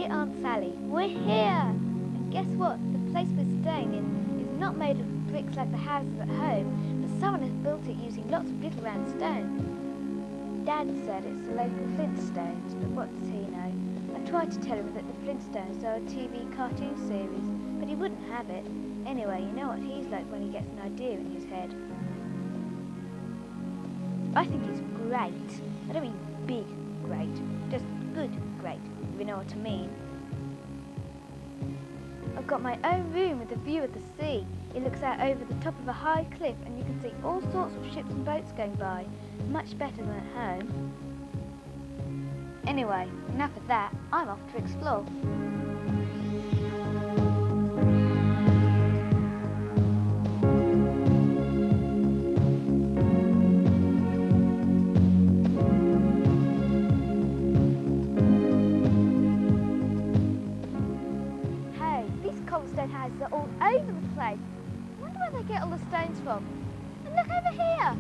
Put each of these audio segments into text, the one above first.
Dear Aunt Sally, we're here! And guess what? The place we're staying in is not made of bricks like the houses at home, but someone has built it using lots of little round stones. Dad said it's the local Flintstones, but what does he know? I tried to tell him that the Flintstones are a TV cartoon series, but he wouldn't have it. Anyway, you know what he's like when he gets an idea in his head. I think it's great. I don't mean big great, just good great, if you know what I mean. I've got my own room with a view of the sea. It looks out over the top of a high cliff and you can see all sorts of ships and boats going by. Much better than at home. Anyway, enough of that. I'm off to explore. Houses are all over the place. I wonder where they get all the stones from. And look over here!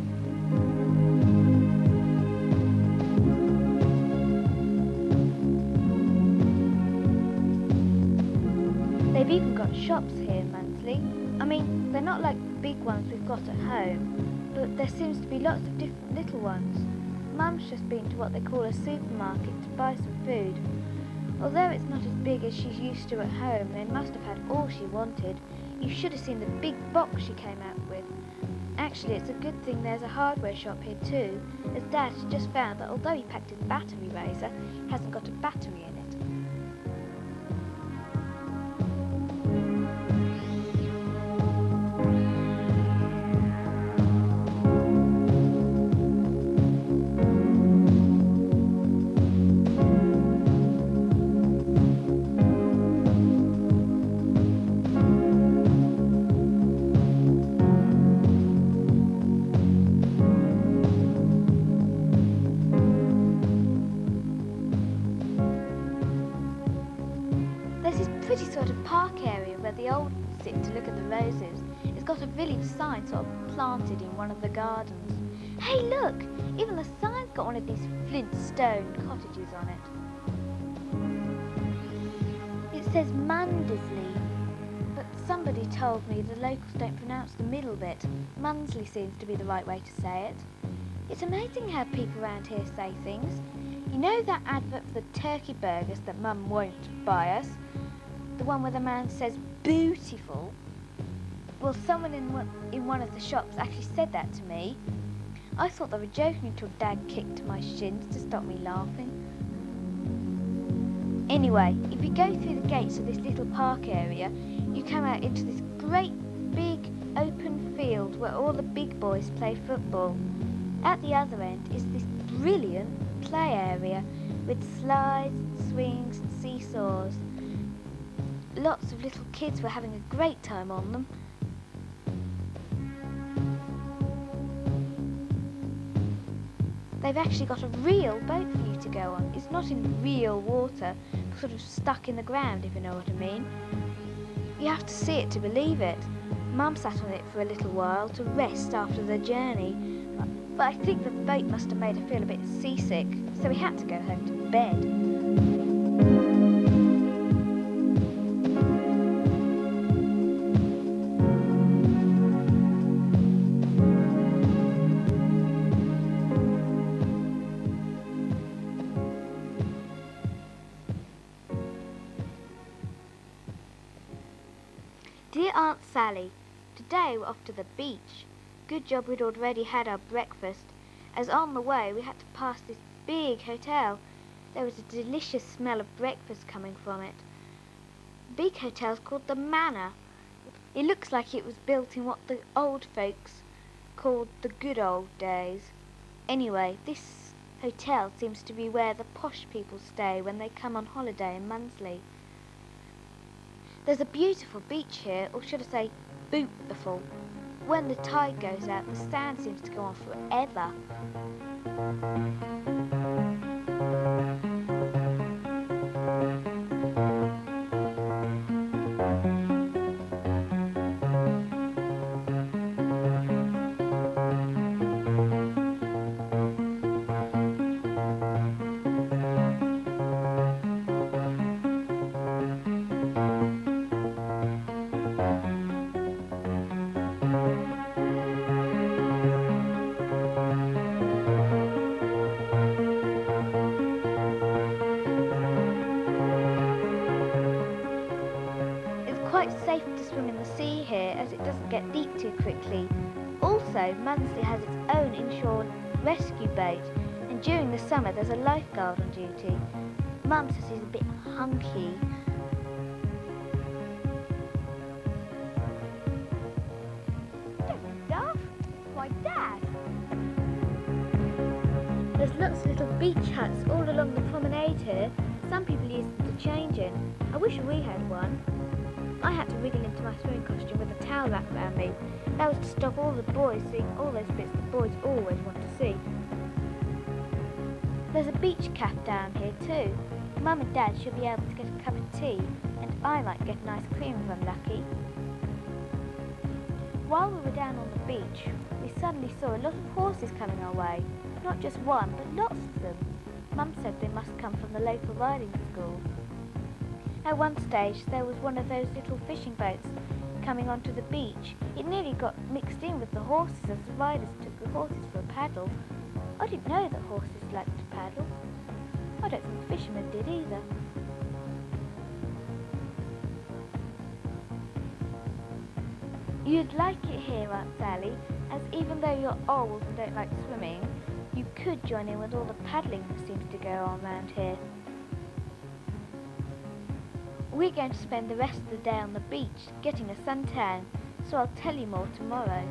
They've even got shops here in Mundesley. I mean, they're not like the big ones we've got at home, but there seems to be lots of different little ones. Mum's just been to what they call a supermarket to buy some food. Although it's not as big as she's used to at home, they must have had all she wanted. You should have seen the big box she came out with. Actually, it's a good thing there's a hardware shop here too, as Dad has just found that although he packed his battery razor, he hasn't got a battery in it. Pretty sort of park area where the old sit to look at the roses. It's got a village sign sort of planted in one of the gardens. Hey look! Even the sign's got one of these Flintstone cottages on it. It says Mundesley, but somebody told me the locals don't pronounce the middle bit. Mundesley seems to be the right way to say it. It's amazing how people around here say things. You know that advert for the turkey burgers that Mum won't buy us? The one where the man says beautiful. Well, someone in one of the shops actually said that to me. I thought they were joking until Dad kicked my shins to stop me laughing. Anyway, if you go through the gates of this little park area, you come out into this great big open field where all the big boys play football. At the other end is this brilliant play area with slides, swings and seesaws. Lots of little kids were having a great time on them. They've actually got a real boat for you to go on. It's not in real water, sort of stuck in the ground, if you know what I mean. You have to see it to believe it. Mum sat on it for a little while to rest after the journey, but I think the boat must have made her feel a bit seasick, so we had to go home to bed. Dear Aunt Sally, today we're off to the beach. Good job we'd already had our breakfast, as on the way we had to pass this big hotel. There was a delicious smell of breakfast coming from it. The big hotel's called the Manor. It looks like it was built in what the old folks called the good old days. Anyway, this hotel seems to be where the posh people stay when they come on holiday in Mundesley. There's a beautiful beach here, or should I say, beautiful. When the tide goes out, the sand seems to go on forever. quite safe to swim in the sea here as it doesn't get deep too quickly. Also, Mundesley has its own inshore rescue boat, and during the summer there's a lifeguard on duty. Mum says he's a bit hunky. Don't laugh, it's my dad. There's lots of little beach huts all along the promenade here. Some people use them to change in. I wish we had one. I had to wriggle into my swimming costume with a towel wrapped around me. That was to stop all the boys seeing all those bits the boys always want to see. There's a beach cafe down here too. Mum and Dad should be able to get a cup of tea, and I might get an ice cream if I'm lucky. While we were down on the beach, we suddenly saw a lot of horses coming our way. Not just one, but lots of them. Mum said they must come from the local riding school. At one stage there was one of those little fishing boats coming onto the beach. It nearly got mixed in with the horses as the riders took the horses for a paddle. I didn't know that horses liked to paddle. I don't think the fishermen did either. You'd like it here, Aunt Sally, as even though you're old and don't like swimming, you could join in with all the paddling that seems to go on around here. We're going to spend the rest of the day on the beach getting a suntan, so I'll tell you more tomorrow.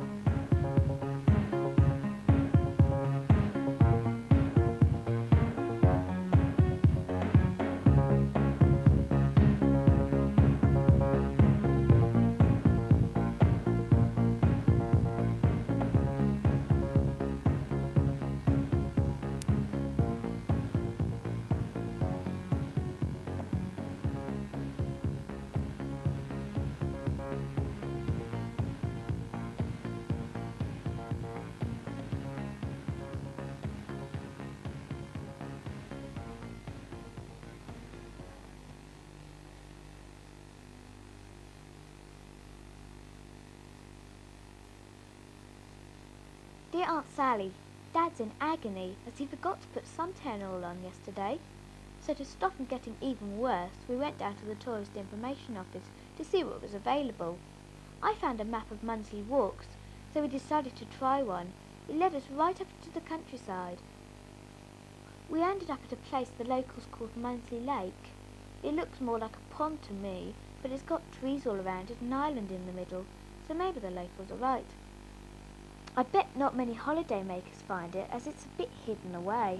Dear Aunt Sally, Dad's in agony as he forgot to put suntan oil on yesterday. So to stop him getting even worse, we went down to the tourist information office to see what was available. I found a map of Mundesley walks, so we decided to try one. It led us right up to the countryside. We ended up at a place the locals called Mundesley Lake. It looks more like a pond to me, but it's got trees all around it and an island in the middle, so maybe the locals are right. I bet not many holiday makers find it, as it's a bit hidden away.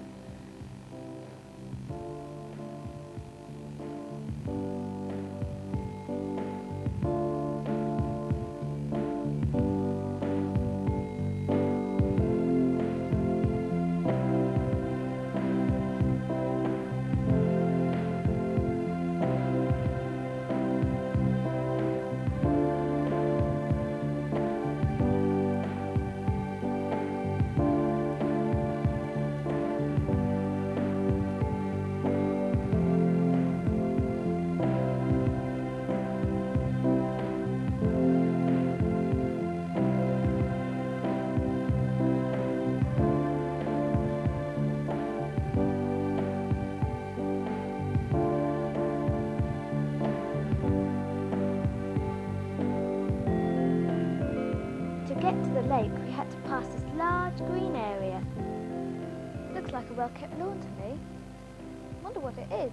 To get to the lake, we had to pass this large green area. Looks like a well-kept lawn to me. Wonder what it is.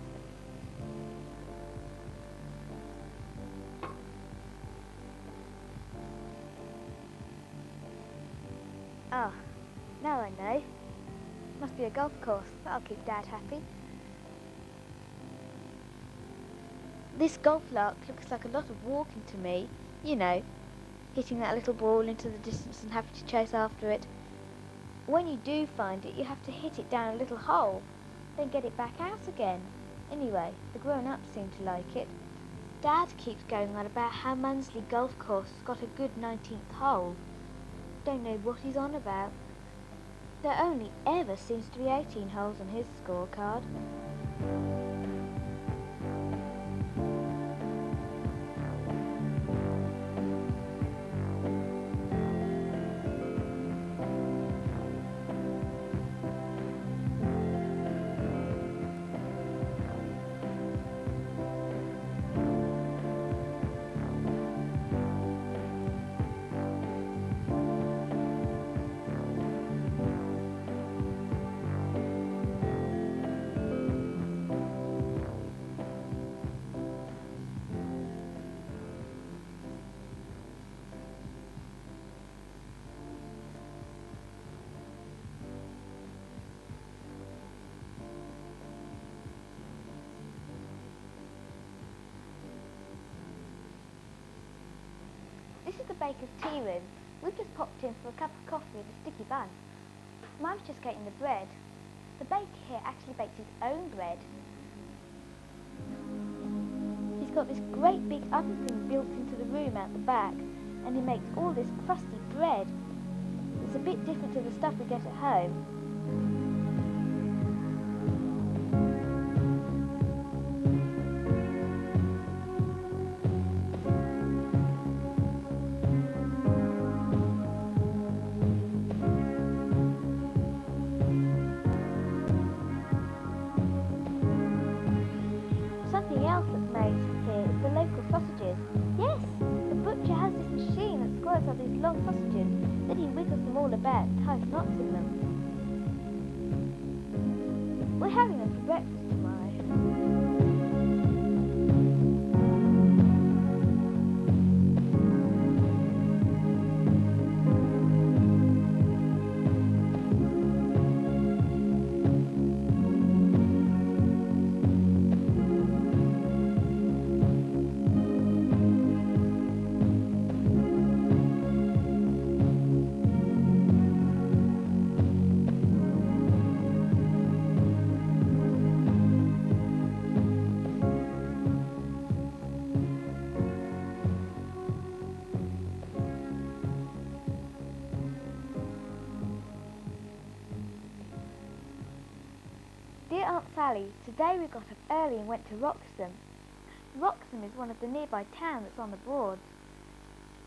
Ah, now I know. Must be a golf course. That'll keep Dad happy. This golf lark looks like a lot of walking to me. You know, hitting that little ball into the distance and having to chase after it. When you do find it, you have to hit it down a little hole, then get it back out again. Anyway, the grown-ups seem to like it. Dad keeps going on about how Mundesley Golf Course has got a good 19th hole. Don't know what he's on about. There only ever seems to be 18 holes on his scorecard. is the baker's tea room. We've just popped in for a cup of coffee and a sticky bun. Mum's just getting the bread. The baker here actually bakes his own bread. He's got this great big oven thing built into the room out the back, and he makes all this crusty bread. It's a bit different to the stuff we get at home. Something else that's made here is the local sausages. Yes, the butcher has this machine that squirts out these long sausages. Then he wiggles them all about and ties knots in them. We're having them for breakfast tomorrow. Dear Aunt Sally, today we got up early and went to Roxton. Roxton is one of the nearby towns that's on the Broads.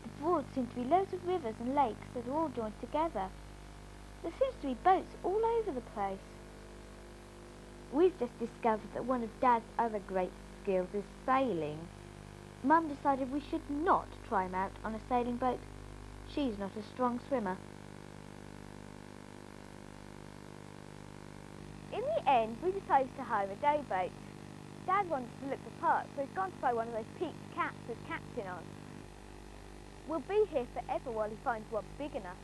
The Broads seem to be loads of rivers and lakes that are all joined together. There seems to be boats all over the place. We've just discovered that one of Dad's other great skills is sailing. Mum decided we should not try him out on a sailing boat. She's not a strong swimmer. In the end, we decided to hire a day boat. Dad wanted to look the part, so he's gone to buy one of those peaked caps with captain on. We'll be here forever while he finds one big enough.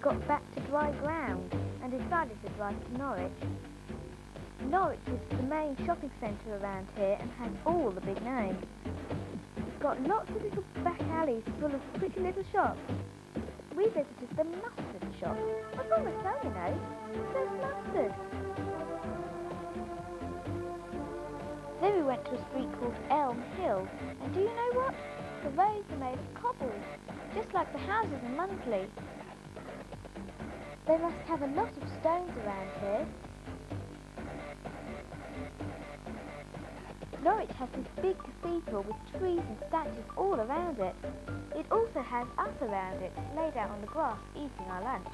Got back to dry ground and decided to drive to Norwich. Norwich is the main shopping centre around here and has all the big names. It's got lots of little back alleys full of pretty little shops. We visited the mustard shop. What's wrong with that, you know? It says mustard. Then we went to a street called Elm Hill, and do you know what? The roads are made of cobbles, just like the houses in Mundesley. They must have a lot of stones around here. Norwich has this big cathedral with trees and statues all around it. It also has us around it, laid out on the grass, eating our lunch.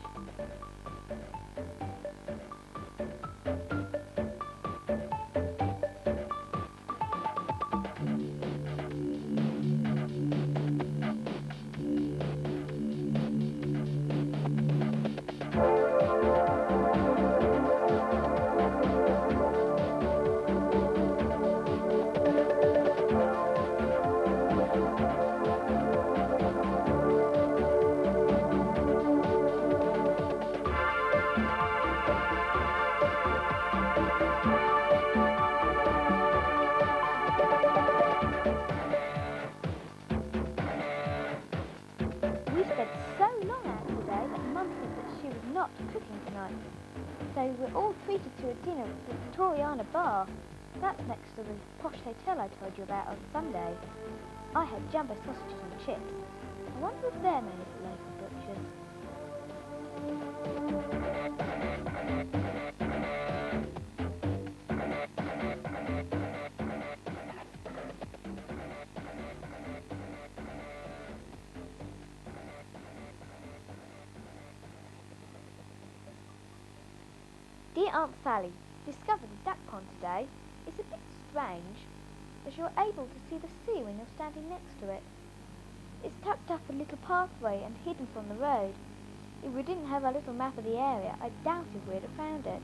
not cooking tonight, so we're all treated to a dinner at the Victoriana Bar. That's next to the posh hotel I told you about on Sunday. I had jumbo sausages and chips. I wonder if they're made at the local butcher's. Dear Aunt Sally, discovered a duck pond today. It's a bit strange, as you're able to see the sea when you're standing next to it. It's tucked up a little pathway and hidden from the road. If we didn't have a little map of the area, I doubt if we'd have found it.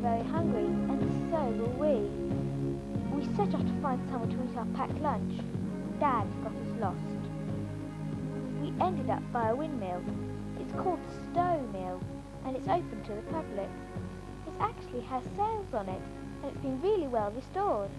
Very hungry, and so were we. We set off to find somewhere to eat our packed lunch. Dad got us lost. We ended up by a windmill. It's called the Stowe Mill, and it's open to the public. It actually has sails on it, and it's been really well restored.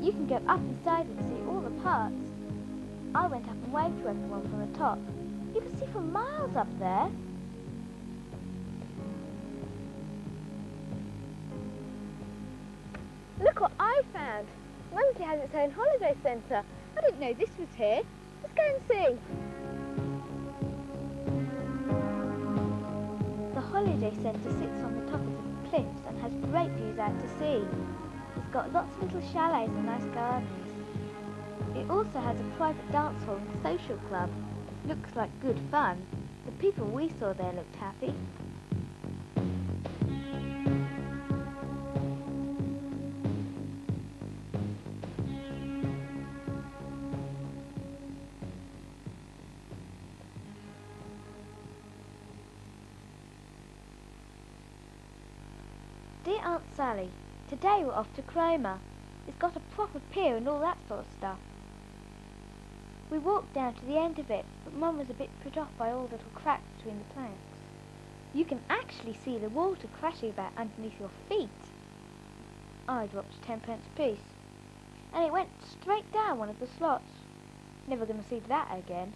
You can go up inside and see all the parts. I went up and waved to everyone from the top. You can see for miles up there. Look what I found. Mundesley has its own holiday centre. I didn't know this was here. Let's go and see. The holiday centre sits on the top of the cliffs and has great views out to sea. It's got lots of little chalets and nice gardens. It also has a private dance hall and social club. Looks like good fun. The people we saw there looked happy. Dear Aunt Sally, today we're off to Cromer. It's got a proper pier and all that sort of stuff. We walked down to the end of it, but Mum was a bit put off by all the little cracks between the planks. You can actually see the water crashing about underneath your feet. I dropped 10p apiece, and it went straight down one of the slots. Never going to see that again.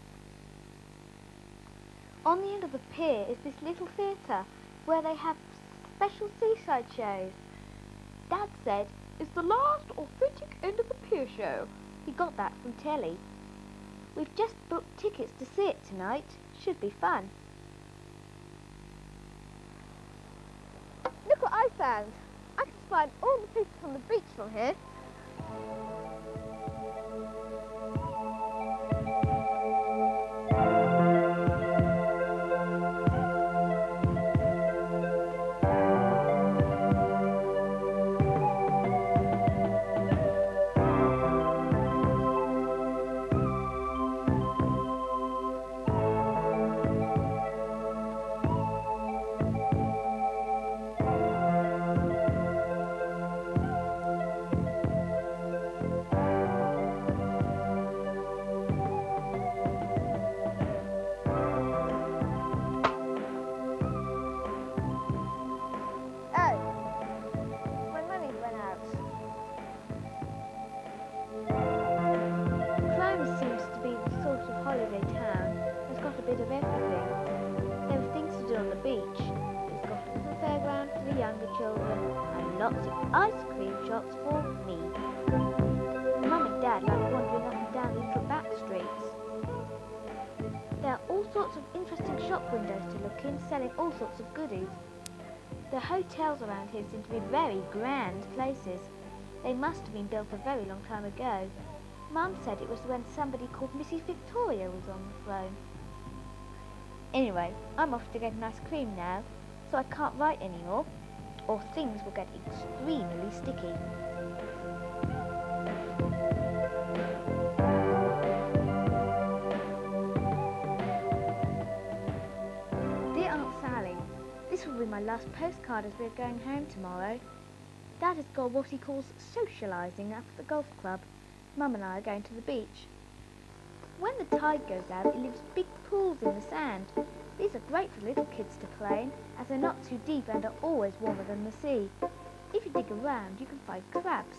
On the end of the pier is this little theatre where they have special seaside shows. Dad said it's the last authentic end of the pier show. He got that from telly. We've just booked tickets to see it tonight. Should be fun. Look what I found. I can find all the people from the beach from here. lots of ice cream shops for me. Mum and Dad like wandering up and down the little back streets. There are all sorts of interesting shop windows to look in, selling all sorts of goodies. The hotels around here seem to be very grand places. They must have been built a very long time ago. Mum said it was when somebody called Mrs. Victoria was on the throne. Anyway, I'm off to get an ice cream now, so I can't write anymore, or things will get extremely sticky. Dear Aunt Sally, this will be my last postcard as we're going home tomorrow. Dad has got what he calls socialising up at the golf club. Mum and I are going to the beach. When the tide goes out, it leaves big pools in the sand. These are great for little kids to play in, as they're not too deep and are always warmer than the sea. If you dig around, you can find crabs.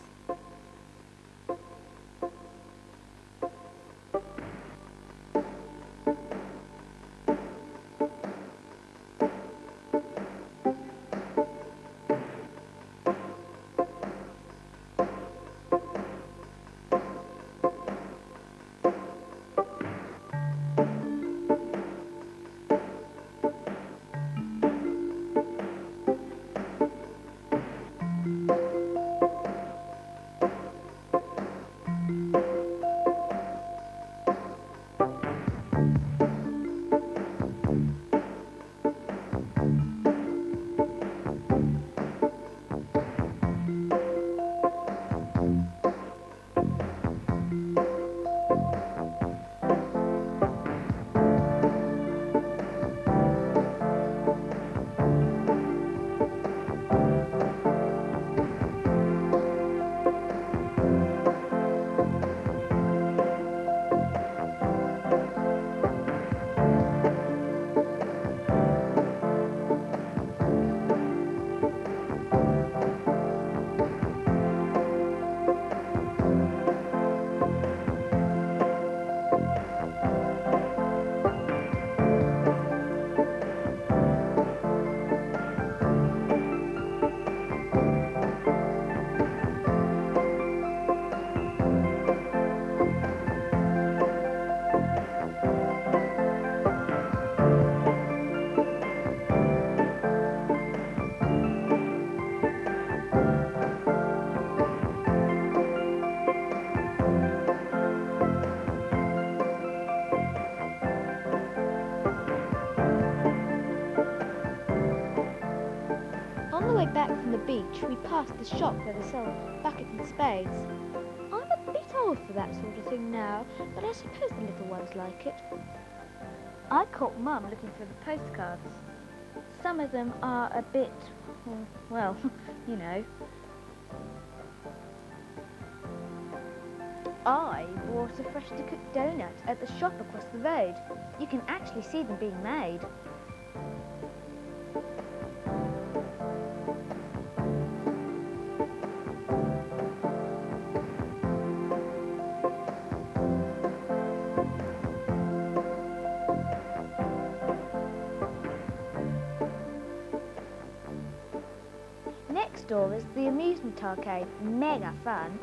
Back from the beach, we passed the shop where they sell buckets and spades. I'm a bit old for that sort of thing now, but I suppose the little ones like it. I caught Mum looking for the postcards. Some of them are a bit, well, you know. I bought a freshly cooked donut at the shop across the road. You can actually see them being made. Next door is the amusement arcade. Mega fun.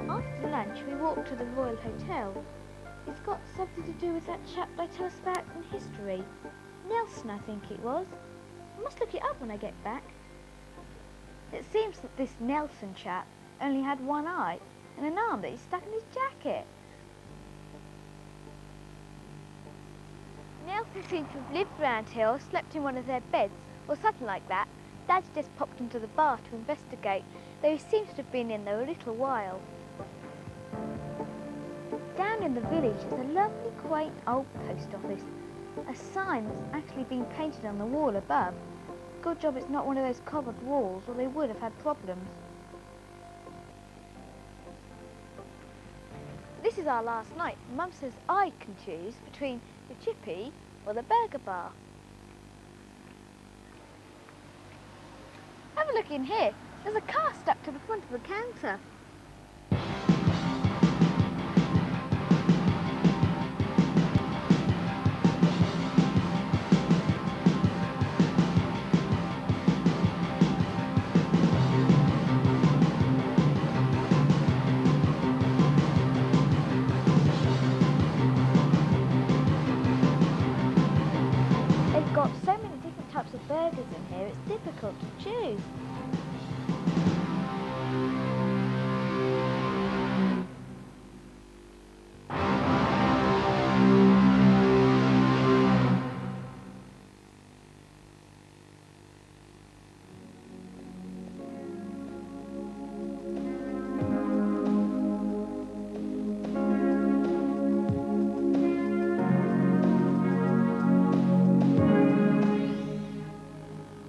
After lunch we walked to the Royal Hotel. It's got something to do with that chap they tell us about in history. Nelson, I think it was. I must look it up when I get back. It seems that this Nelson chap only had one eye and an arm that he stuck in his jacket. Nelson seems to have lived round here or slept in one of their beds or something like that. Dad just popped into the bar to investigate, though he seems to have been in there a little while. Down in the village is a lovely, quaint old post office. A sign that's actually been painted on the wall above. Good job it's not one of those covered walls, or they would have had problems. This This is our last night. Mum says I can choose between the chippy or the burger bar. Have a look in here. There's a car stuck to the front of the counter. They've got so many different types of burgers in here, it's difficult to choose.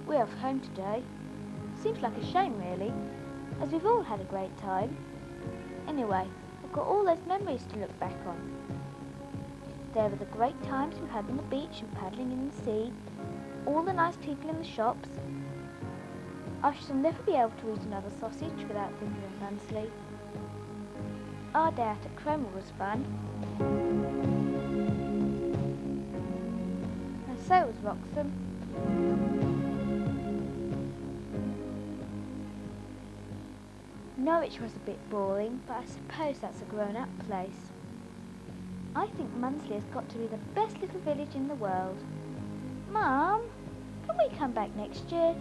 We're off home today. Seems like a shame really, as we've all had a great time. Anyway, I've got all those memories to look back on. There were the great times we had on the beach and paddling in the sea, all the nice people in the shops. I shall never be able to eat another sausage without thinking of Mundesley. Our day out at Cromer was fun. And so was Roxton. Norwich was a bit boring, but I suppose that's a grown-up place. I think Mundesley has got to be the best little village in the world. Mum, can we come back next year?